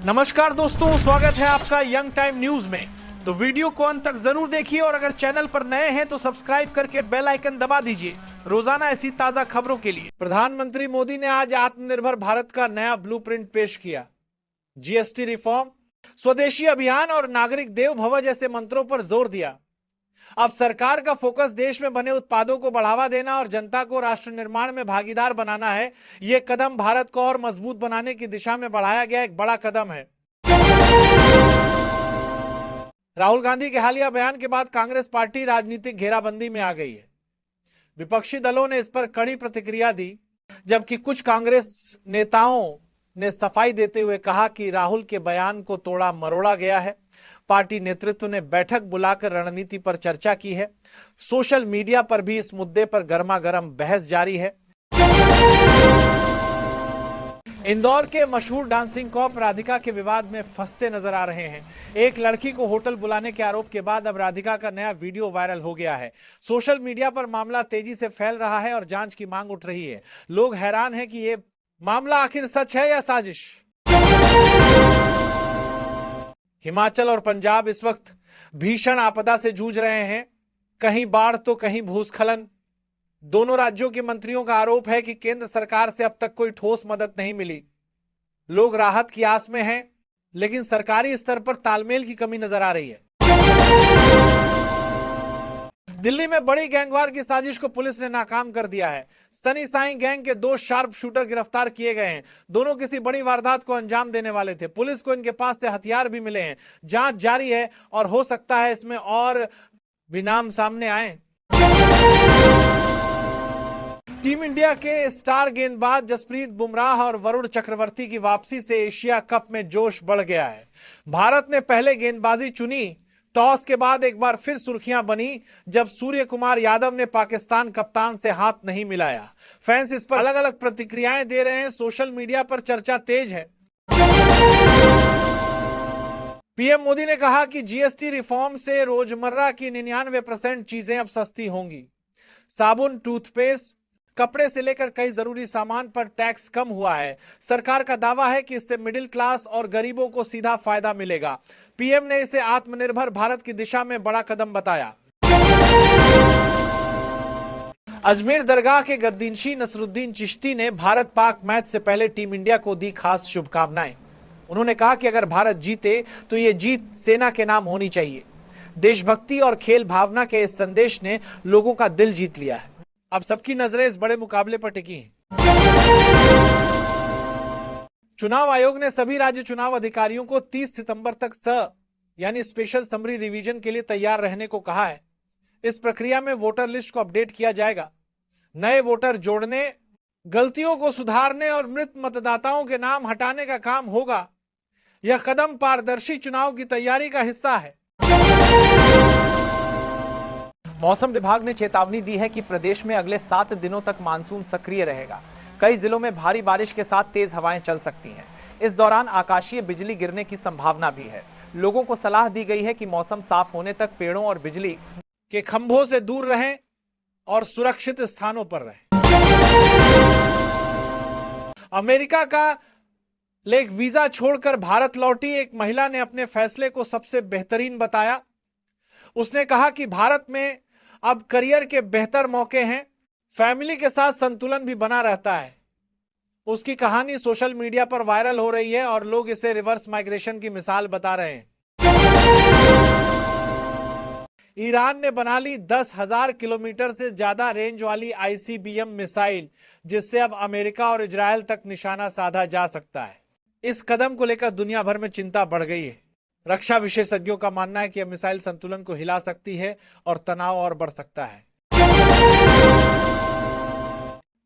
नमस्कार दोस्तों, स्वागत है आपका यंग टाइम न्यूज में। तो वीडियो को अंत तक जरूर देखिए और अगर चैनल पर नए हैं तो सब्सक्राइब करके बेल आइकन दबा दीजिए रोजाना ऐसी ताजा खबरों के लिए। प्रधानमंत्री मोदी ने आज आत्मनिर्भर भारत का नया ब्लूप्रिंट पेश किया। जीएसटी रिफॉर्म, स्वदेशी अभियान और नागरिक देव भव जैसे मंत्रों पर जोर दिया। अब सरकार का फोकस देश में बने उत्पादों को बढ़ावा देना और जनता को राष्ट्र निर्माण में भागीदार बनाना है। यह कदम भारत को और मजबूत बनाने की दिशा में बढ़ाया गया एक बड़ा कदम है। राहुल गांधी के हालिया बयान के बाद कांग्रेस पार्टी राजनीतिक घेराबंदी में आ गई है। विपक्षी दलों ने इस पर कड़ी प्रतिक्रिया दी, जबकि कुछ कांग्रेस नेताओं ने सफाई देते हुए कहा कि राहुल के बयान को तोड़ा मरोड़ा गया है। पार्टी नेतृत्व ने बैठक बुलाकर रणनीति पर चर्चा की है। सोशल मीडिया पर भी इस मुद्दे पर गर्मागर्म बहस जारी है। इंदौर के मशहूर डांसिंग कॉप राधिका के विवाद में फंसते नजर आ रहे हैं। एक लड़की को होटल बुलाने के आरोप के बाद अब राधिका का नया वीडियो वायरल हो गया है। सोशल मीडिया पर मामला तेजी से फैल रहा है और जांच की मांग उठ रही है। लोग हैरान हैं कि ये मामला आखिर सच है या साजिश। हिमाचल और पंजाब इस वक्त भीषण आपदा से जूझ रहे हैं। कहीं बाढ़ तो कहीं भूस्खलन। दोनों राज्यों के मंत्रियों का आरोप है कि केंद्र सरकार से अब तक कोई ठोस मदद नहीं मिली। लोग राहत की आस में हैं, लेकिन सरकारी स्तर पर तालमेल की कमी नजर आ रही है। दिल्ली में बड़ी गैंगवार की साजिश को पुलिस ने नाकाम कर दिया है। सनी साई गैंग के 2 शार्प शूटर गिरफ्तार किए गए हैं। दोनों किसी बड़ी वारदात को अंजाम देने वाले थे। पुलिस को इनके पास से हथियार भी मिले हैं। जांच जारी है और हो सकता है इसमें और भी नाम सामने आए। टीम इंडिया के स्टार गेंदबाज जसप्रीत बुमराह और वरुण चक्रवर्ती की वापसी से एशिया कप में जोश बढ़ गया है। भारत ने पहले गेंदबाजी चुनी। टॉस के बाद एक बार फिर सुर्खियां बनी जब सूर्य कुमार यादव ने पाकिस्तान कप्तान से हाथ नहीं मिलाया। फैंस इस पर अलग अलग प्रतिक्रियाएं दे रहे हैं। सोशल मीडिया पर चर्चा तेज है। पीएम मोदी ने कहा कि जीएसटी रिफॉर्म से रोजमर्रा की 99% चीजें अब सस्ती होंगी। साबुन, टूथपेस्ट, कपड़े से लेकर कई जरूरी सामान पर टैक्स कम हुआ है। सरकार का दावा है कि इससे मिडिल क्लास और गरीबों को सीधा फायदा मिलेगा। पीएम ने इसे आत्मनिर्भर भारत की दिशा में बड़ा कदम बताया। अजमेर दरगाह के गद्दीनशी नसरुद्दीन चिश्ती ने भारत पाक मैच से पहले टीम इंडिया को दी खास शुभकामनाएं। उन्होंने कहा कि अगर भारत जीते तो ये जीत सेना के नाम होनी चाहिए। देशभक्ति और खेल भावना के इस संदेश ने लोगों का दिल जीत लिया है। अब सबकी नजरें इस बड़े मुकाबले पर टिकी हैं। चुनाव आयोग ने सभी राज्य चुनाव अधिकारियों को 30 सितंबर तक यानी स्पेशल समरी रिवीजन के लिए तैयार रहने को कहा है। इस प्रक्रिया में वोटर लिस्ट को अपडेट किया जाएगा। नए वोटर जोड़ने, गलतियों को सुधारने और मृत मतदाताओं के नाम हटाने का काम होगा। यह कदम पारदर्शी चुनाव की तैयारी का हिस्सा है। मौसम विभाग ने चेतावनी दी है कि प्रदेश में अगले 7 दिनों तक मानसून सक्रिय रहेगा। कई जिलों में भारी बारिश के साथ तेज हवाएं चल सकती हैं। इस दौरान आकाशीय बिजली गिरने की संभावना भी है। लोगों को सलाह दी गई है कि मौसम साफ होने तक पेड़ों और बिजली के खंभों से दूर रहें और सुरक्षित स्थानों पर रहें। अमेरिका का लेक वीजा छोड़कर भारत लौटी एक महिला ने अपने फैसले को सबसे बेहतरीन बताया। उसने कहा कि भारत में अब करियर के बेहतर मौके हैं, फैमिली के साथ संतुलन भी बना रहता है। उसकी कहानी सोशल मीडिया पर वायरल हो रही है और लोग इसे रिवर्स माइग्रेशन की मिसाल बता रहे हैं। ईरान ने बना ली 10,000 किलोमीटर से ज्यादा रेंज वाली आईसीबीएम मिसाइल, जिससे अब अमेरिका और इजरायल तक निशाना साधा जा सकता है। इस कदम को लेकर दुनिया भर में चिंता बढ़ गई है। रक्षा विशेषज्ञों का मानना है कि यह मिसाइल संतुलन को हिला सकती है और तनाव और बढ़ सकता है।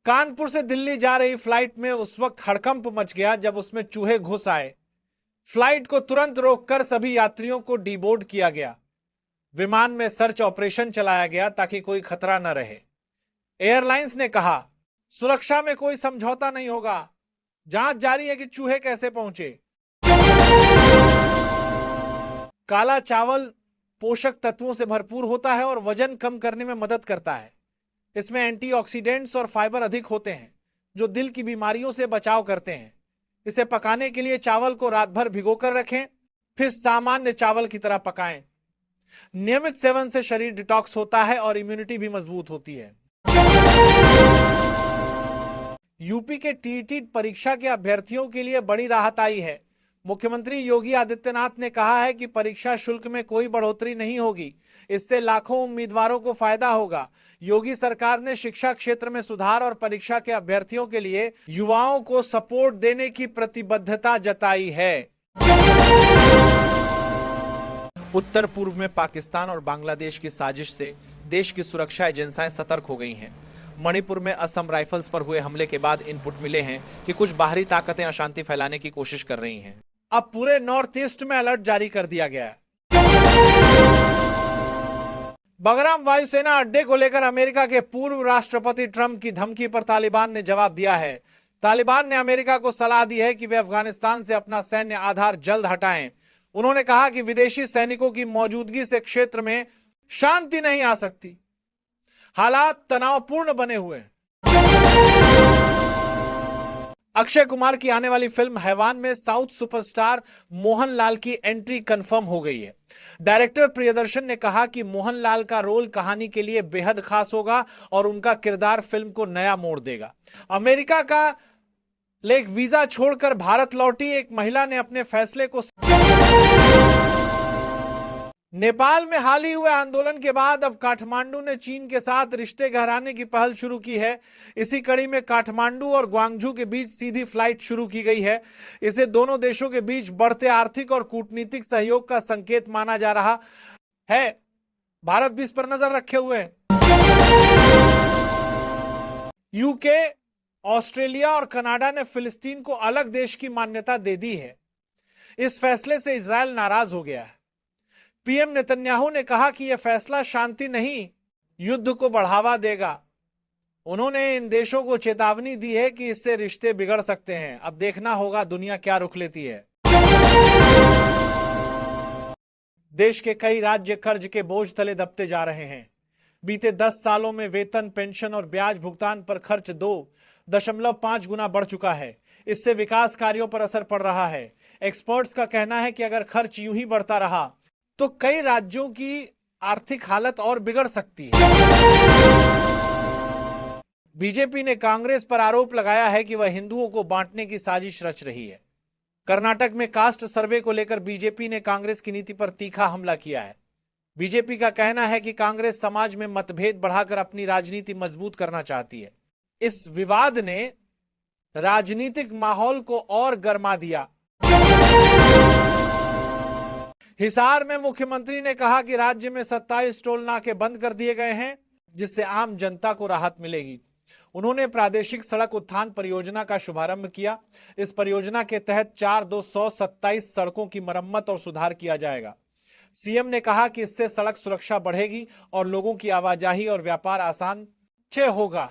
कानपुर से दिल्ली जा रही फ्लाइट में उस वक्त हड़कंप मच गया जब उसमें चूहे घुस आए। फ्लाइट को तुरंत रोककर सभी यात्रियों को डीबोर्ड किया गया। विमान में सर्च ऑपरेशन चलाया गया ताकि कोई खतरा न रहे। एयरलाइंस ने कहा, सुरक्षा में कोई समझौता नहीं होगा। जांच जारी है कि चूहे कैसे पहुंचे। काला चावल पोषक तत्वों से भरपूर होता है और वजन कम करने में मदद करता है। इसमें एंटीऑक्सीडेंट्स और फाइबर अधिक होते हैं जो दिल की बीमारियों से बचाव करते हैं। इसे पकाने के लिए चावल को रात भर भिगोकर रखें, फिर सामान्य चावल की तरह पकाएं। नियमित सेवन से शरीर डिटॉक्स होता है और इम्यूनिटी भी मजबूत होती है। यूपी के टीईटी परीक्षा के अभ्यर्थियों के लिए बड़ी राहत आई है। मुख्यमंत्री योगी आदित्यनाथ ने कहा है कि परीक्षा शुल्क में कोई बढ़ोतरी नहीं होगी। इससे लाखों उम्मीदवारों को फायदा होगा। योगी सरकार ने शिक्षा क्षेत्र में सुधार और परीक्षा के अभ्यर्थियों के लिए युवाओं को सपोर्ट देने की प्रतिबद्धता जताई है। उत्तर पूर्व में पाकिस्तान और बांग्लादेश की साजिश से देश की सुरक्षा एजेंसियां सतर्क हो गई हैं। मणिपुर में असम राइफल्स पर हुए हमले के बाद इनपुट मिले हैं कि कुछ बाहरी ताकतें अशांति फैलाने की कोशिश कर रही हैं। अब पूरे नॉर्थ ईस्ट में अलर्ट जारी कर दिया गया है। बगराम वायुसेना अड्डे को लेकर अमेरिका के पूर्व राष्ट्रपति ट्रंप की धमकी पर तालिबान ने जवाब दिया है। तालिबान ने अमेरिका को सलाह दी है कि वे अफगानिस्तान से अपना सैन्य आधार जल्द हटाएं। उन्होंने कहा कि विदेशी सैनिकों की मौजूदगी से क्षेत्र में शांति नहीं आ सकती। हालात तनावपूर्ण बने हुए हैं। अक्षय कुमार की आने वाली फिल्म हैवान में साउथ सुपरस्टार मोहनलाल की एंट्री कंफर्म हो गई है। डायरेक्टर प्रियदर्शन ने कहा कि मोहनलाल का रोल कहानी के लिए बेहद खास होगा और उनका किरदार फिल्म को नया मोड़ देगा। अमेरिका का लेक वीजा छोड़कर भारत लौटी एक महिला ने अपने फैसले को नेपाल में हाल ही हुए आंदोलन के बाद अब काठमांडू ने चीन के साथ रिश्ते गहराने की पहल शुरू की है। इसी कड़ी में काठमांडू और ग्वांगझू के बीच सीधी फ्लाइट शुरू की गई है। इसे दोनों देशों के बीच बढ़ते आर्थिक और कूटनीतिक सहयोग का संकेत माना जा रहा है। भारत भी इस पर नजर रखे हुए है। यूके, ऑस्ट्रेलिया और कनाडा ने फिलिस्तीन को अलग देश की मान्यता दे दी है। इस फैसले से इजरायल नाराज हो गया है। पीएम नेतन्याहू ने कहा कि यह फैसला शांति नहीं, युद्ध को बढ़ावा देगा। उन्होंने इन देशों को चेतावनी दी है कि इससे रिश्ते बिगड़ सकते हैं। अब देखना होगा दुनिया क्या रुख लेती है। देश के कई राज्य कर्ज के बोझ तले दबते जा रहे हैं। बीते 10 सालों में वेतन, पेंशन और ब्याज भुगतान पर खर्च 2.5 गुना बढ़ चुका है। इससे विकास कार्यों पर असर पड़ रहा है। एक्सपर्ट्स का कहना है कि अगर खर्च यूं ही बढ़ता रहा तो कई राज्यों की आर्थिक हालत और बिगड़ सकती है। बीजेपी ने कांग्रेस पर आरोप लगाया है कि वह हिंदुओं को बांटने की साजिश रच रही है। कर्नाटक में कास्ट सर्वे को लेकर बीजेपी ने कांग्रेस की नीति पर तीखा हमला किया है। बीजेपी का कहना है कि कांग्रेस समाज में मतभेद बढ़ाकर अपनी राजनीति मजबूत करना चाहती है। इस विवाद ने राजनीतिक माहौल को और गर्मा दिया। हिसार में मुख्यमंत्री ने कहा कि राज्य में 27 टोल नाके बंद कर दिए गए हैं, जिससे आम जनता को राहत मिलेगी। उन्होंने प्रादेशिक सड़क उत्थान परियोजना का शुभारंभ किया। इस परियोजना के तहत 4,227 सड़कों की मरम्मत और सुधार किया जाएगा। सीएम ने कहा कि इससे सड़क सुरक्षा बढ़ेगी और लोगों की आवाजाही और व्यापार आसान होगा।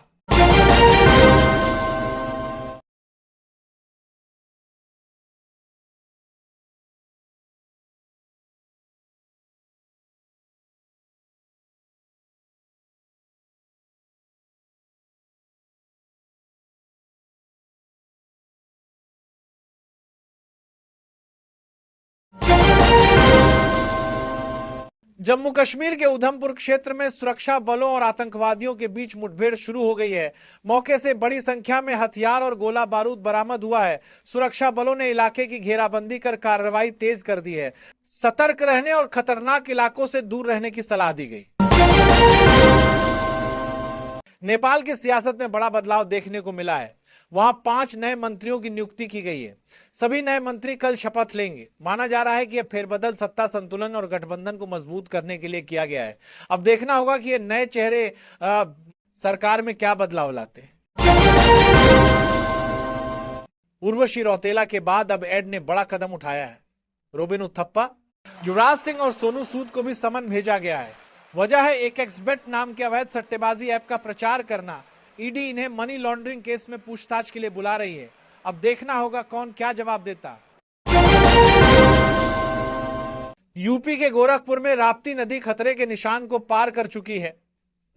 जम्मू कश्मीर के उधमपुर क्षेत्र में सुरक्षा बलों और आतंकवादियों के बीच मुठभेड़ शुरू हो गई है। मौके से बड़ी संख्या में हथियार और गोला बारूद बरामद हुआ है। सुरक्षा बलों ने इलाके की घेराबंदी कर कार्रवाई तेज कर दी है। सतर्क रहने और खतरनाक इलाकों से दूर रहने की सलाह दी गई। नेपाल की सियासत में बड़ा बदलाव देखने को मिला है। वहां 5 नए मंत्रियों की नियुक्ति की गई है। सभी नए मंत्री कल शपथ लेंगे। माना जा रहा है कि यह फेरबदल सत्ता संतुलन और गठबंधन को मजबूत करने के लिए किया गया है। अब देखना होगा कि ये नए चेहरे सरकार में क्या बदलाव लाते हैं। उर्वशी रौतेला के बाद अब एड ने बड़ा कदम उठाया है। रोबिन उथप्पा, युवराज सिंह और सोनू सूद को भी समन भेजा गया है। वजह है एक एक्सबेट नाम के अवैध सट्टेबाजी ऐप का प्रचार करना। ईडी इन्हें मनी लॉन्ड्रिंग केस में पूछताछ के लिए बुला रही है। अब देखना होगा कौन क्या जवाब देता। यूपी के गोरखपुर में राप्ती नदी खतरे के निशान को पार कर चुकी है।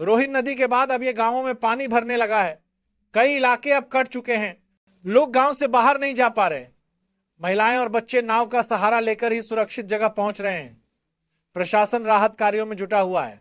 रोहिन नदी के बाद अब ये गांवों में पानी भरने लगा है। कई इलाके अब कट चुके हैं। लोग गांव से बाहर नहीं जा पा रहे। महिलाएं और बच्चे नाव का सहारा लेकर ही सुरक्षित जगह पहुंच रहे हैं। प्रशासन राहत कार्यों में जुटा हुआ है।